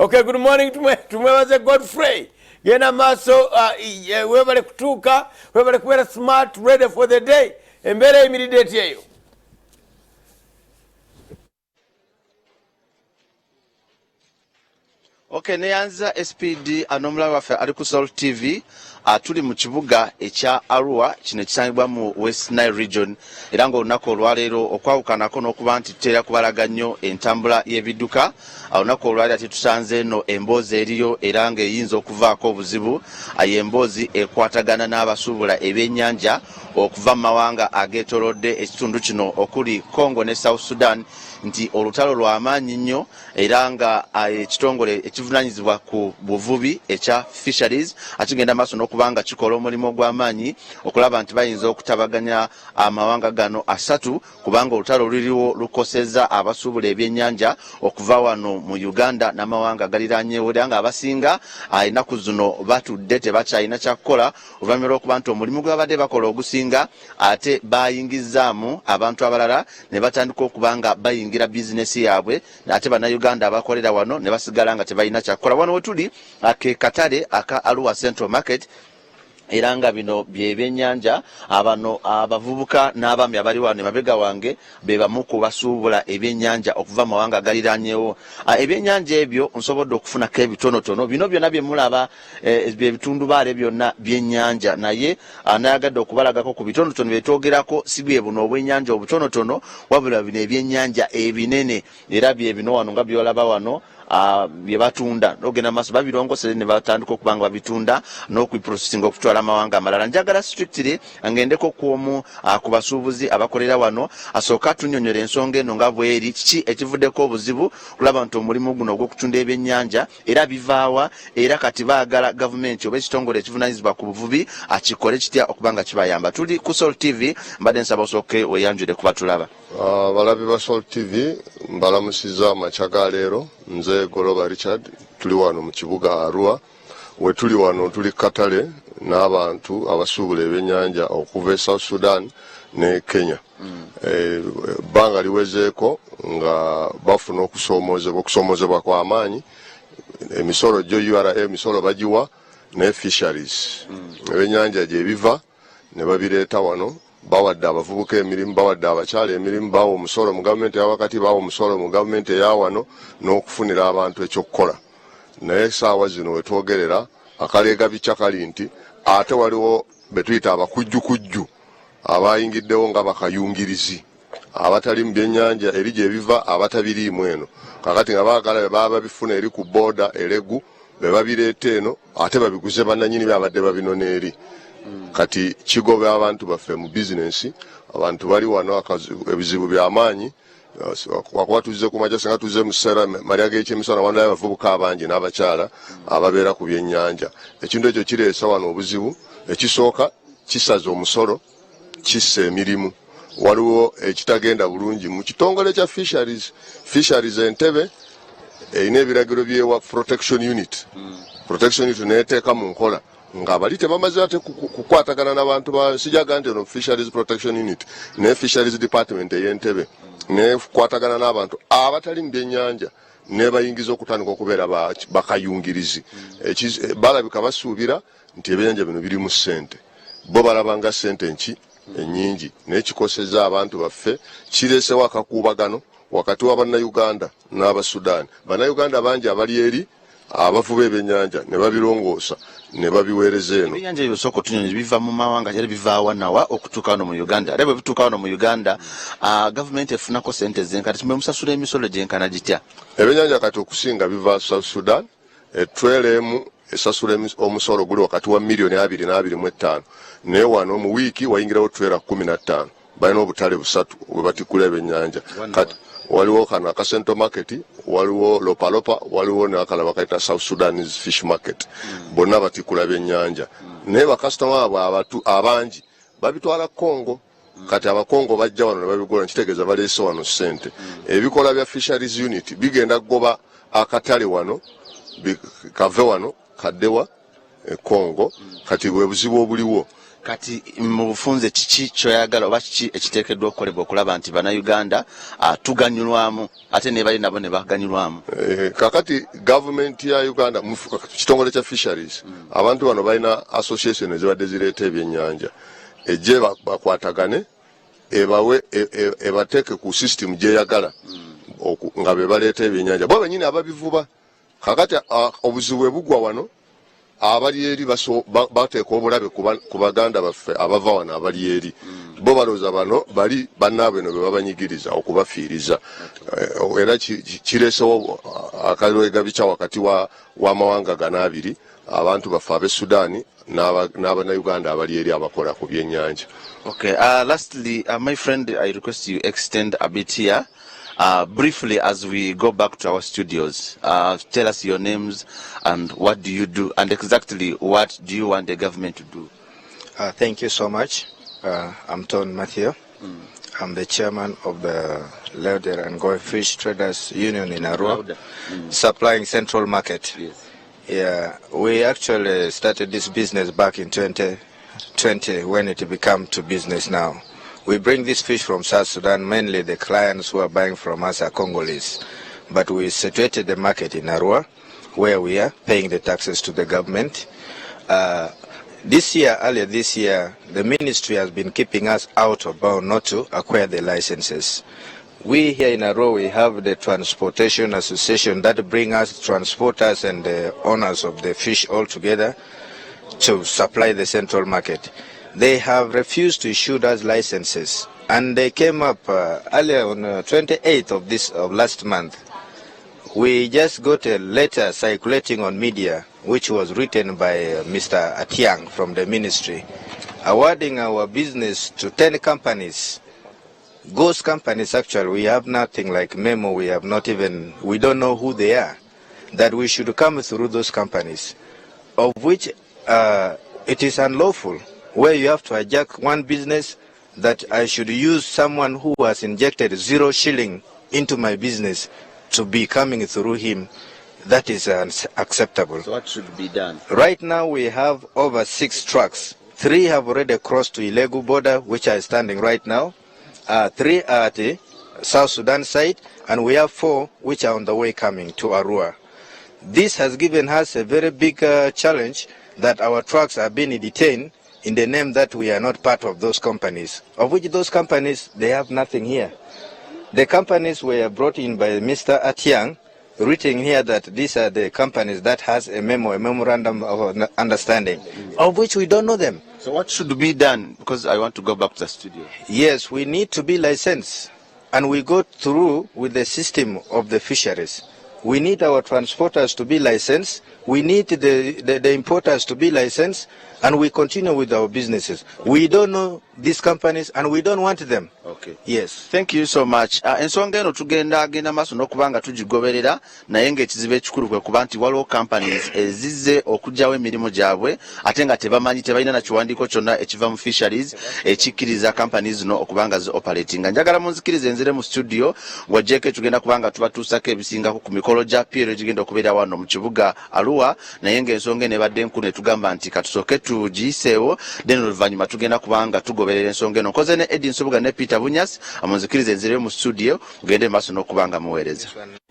Okay, good morning tumwebaze Godfrey. Gena maso webale kutuka, webale kuwera smart, ready for the day. Embere immediate yeyo. Okay, neyanza SPD anomulawe waffe ali ku Soul TV. Tuli mu kibuga ekya Arua kino kisangibwa mu West Nile region era ng'olunaku olwaleero okwawukanako n'okuba nti tutera kubalaga nnyo entambula y'ebidduka. Olunaku olwaleero ati tusanze eno emboozi eriyo era ng'eyinza okuvaako obuzibu. Emboozi ekwatagana n'abasuubula ebyennyanja okuva mu mawanga ageetoolodde ekitundu kino okuli Congo ne South Sudan nti olutalo lw'amaanyi nnyo era nga ekitongole ekivunaanyizibwa ku buvubi ekya fisheries akigenda maaso n'okubanga kikola omulimu ogw'amaanyi okulaba nti bayinza okutabaganya amawanga gano asatu kubanga olutalo luriwo lukosezza abasuubula ebyennyanja okuva wano mu Uganda n'amawanga galiraanyeewo era nga abasinga ennaku zino batudde tebakyalina kyakukola oluvannyuma lw'okuba nti omulimu gwe babadde bakola ogusinga ate bayingizaamu abantu abalala ne batandika okuba nga bayingira bizinesi yaabwe ate bannayuganda abakolera wano ne basigala nga tebalina kyakukola. Wano we tuli ke katale aka Arua Central Market era nga bino by'ebyennyanja abano abavubuka n'abaami abali wano emabega wange be bamu ku basuubula ebyennyanja okuva mu mawanga agaliraanyeewo. Ebyennyanja ebyo nsobodde okufunako ebitonotono bino byonna bye mulaba ebitundubaale byonna byennyanja naye nayagadde okubalagako ku bitonotono byetwogerako si bye buno obwennyanja obutonotono wabula bino ebyennyanja ebinene era bye bino wano nga byolaba wano bye batunda n'ogenda maaso babirongosere ne batandika okuba nga babitunda n'okwiprocessing okutwala amawanga amalala. Njagala strictly ngendeko kwomu ku basuubuzi abakolera wano asooka tunnyonnyola ensonga eno nga bweri kiki ekivuddeko obuzibu kulaba nti omulimu guno ogw'okutunda ebyennyanja era bivaawa era kati baagala gavumenti oba ekitongole ekivunaanyizibwa ku buvubi akikole kitya okuba nga kibayamba. Tuli ku Soul TV mbadde nsaba osooke weyanjule kuba tulaba. Balabi ba Soul TV mbalamusiza amacaga leero nze Goloba Richard tuli wano mu kibuga Arua we tuli wano tuli katale n'abantu abasuubula ebyennyanja okuva e South Sudan ne Kenya. Banga liwezeeko nga bafuna okusoomozebwa kw'amaanyi emisolo gyo URA emisolo bagiwa ne fisheries ebyennyanja gye biva ne babireeta wano bawadde abavubuka emirimu bawadde abakyala emirimu bawa omusolo mu gavumenti eyawakati bawa omusolo mu gavumenti eyawano n'okufunira abantu ekyokukola. Naye saawa zino wetwogerera akaleega bicca kali nti ate waliwo betuyita abakujjukujju abayingiddewo nga bakayungirizi abatali mu byennyanja eri gye biva abatabiriimu eno kakati nga baagala baba bifuna eri ku booda eregu be babireeta eno ate babiguze bannanyini babadde babinona eri. Kati kigobe abantu baffe mu bizinesi abantu bali wano ebizibu by'amaanyi wakuba tuzze ku makya singa tuzze mu kiseera malya g'ekyemisana wanda abavubuka abangi n'abakyala ababeera ku byennyanja. Ekintu ekyo kireesa wano obuzibu. Ekisooka kisaza omusolo kissa emirimu waliwo ekitagenda bulungi mu kitongole kya fisheries Entebbe erina ebiragiro byewa protection unit neeteeka mu nkola nga bali tebamaze ate kukwatagana n'abantu ba sijaga nti no fisheries protection unit ne fisheries department ey'Entebbe ne kukwatagana n'abantu abatali mu byennyanja ne bayingiza okutandika okubeera bakayungirizi. Balabika basuubira nti ebyennyanja bino biri mu ssente bo balabanga ssente nki ennyingi n'ekikosezza abantu baffe kireesewo akakuubagano wakati wa bannayuganda n'abasudaani. Bannayuganda bangi abali eri abavuba ebyennyanja ne babirongoosa ne babiweereza eno. Ebyennyanja ebyo soko tunyonyi biva mu mawanga era bivaawa nawa okutuuka wano mu Uganda. Era bwe bituuka wano mu Uganda gavumenti efunako ssente zenkana timwe musasula emisolo gyenkana gitya? Ebyennyanja kati okusinga biva South Sudan etwelemu esasula omusolo guli wakati wa $225,000 naye wano mu wiiki wayingirawo $15,000 balina obutale busatu bwe batikula ebyennyanja. Kati waliwo kano aka Central Market waliwo Lopalopa waliwo n'akala bakayita South Sudanese Fish Market bonna batikula byennyanja naye bakasitoma abo abangi babitwala Congo. Kati abakongo bajja wano ne babigula nkitegeeza baleese wano ssente. Ebikola bya fisheries unit bigenda kugoba akatale wano kave wano kaddewa Congo. Kati bwe buzibu obuliwo Kati mu bufunze kiki kyoyagala oba kiki ekiteekeddwa okukolebwa okulaba nti bannayuganda tuganyulwamu ate ne bali nabo ne baganyulwamu? Kakati gavumenti ya Uganda mu kitongole kya fisheries abantu bano balina association ezibadde zireeta ebyennyanja ejje bakwatagane ebawe ebateeke ku system gyeyagala nga be baleeta ebyennyanja bo bennyini ababivuba. Kakati obuzibu bugwa wano abali eri bateeka obulabe ku baganda baffe abava wano abali eri bo balooza bano bali bannaabwe no be babanyigiriza okubafiiriza era kireesewo akalwegabica wakati w'amawanga gano abiri abantu baffe ab'e Sudaani n'abannayuganda abali eri abakola ku byennyanja. Okay, lastly, my friend, I request you extend a bit here. Briefly, as we go back to our studios, tell us your names and what do you do, and exactly what do you want the government to do? Thank you so much. I'm Ton Matthew. I'm the chairman of the Lauder and Goy Fish Traders Union in Arua, supplying Central Market. Yes. Yeah, we actually started this business back in 2020 when it became to business now. We bring this fish from South Sudan. Mainly the clients who are buying from us are Congolese. But we situated the market in Arua, where we are paying the taxes to the government. Earlier this year, the ministry has been keeping us out of bound not to acquire the licenses. We here in Arua, we have the Transportation Association that bring us transporters and the owners of the fish all together to supply the central market. They have refused to issue us licenses, and they came up earlier on 28th of last month. We just got a letter circulating on media, which was written by Mr. Atiang from the ministry, awarding our business to 10 companies. Ghost companies, actually, we have nothing like memo, we don't know who they are, that we should come through those companies, of which it is unlawful, where you have to hijack one business, that I should use someone who has injected 0 shilling into my business to be coming through him. That is unacceptable. So what should be done? Right now we have over 6 trucks. 3 have already crossed to illegal border, which are standing right now. 3 are at the South Sudan side, and we have 4 which are on the way coming to Arua. This has given us a very big challenge, that our trucks are being detained in the name that we are not part of those companies, of which those companies, they have nothing here. The companies were brought in by Mr. Atiang, written here that these are the companies that has a memorandum of understanding, of which we don't know them. So what should be done? Because I want to go back to the studio. Yes, we need to be licensed, and we go through with the system of the fisheries. We need our transporters to be licensed, we need the importers to be licensed, and we continue with our businesses. We don't know these companies, and we don't want them. Okay. Yes. Thank you so much. Ensonga eno tugenda maaso n'okubanga tugigoberera, naye ng'ekizibu ekikulu kwe kuba nti waliwo companies ezizze okuggyawo emirimu gyabwe ate nga tebamanyi, tebalina na kiwandiiko kyonna ekiva mu fisheries ekikkiriza companies zino okubanga zi operatinga. Njagala munzikirize nzire mu studio ng'oggyeko tugenda kubanga tubatuusako ebisingako ku mikolo gya piero egigenda okubeera wano mu kibuga Arua, naye ng'ensonga eno ebadde nkulu ne tugamba nti katusooke tugiyiseewo, then oluvannyuma tugenda kubanga tugoberera ensonga eno. Nkoze ne Edin Sobuga ne Peter Bunyas, amunzikirize nzire mu studio, mugende maaso n'okubanga muweereza.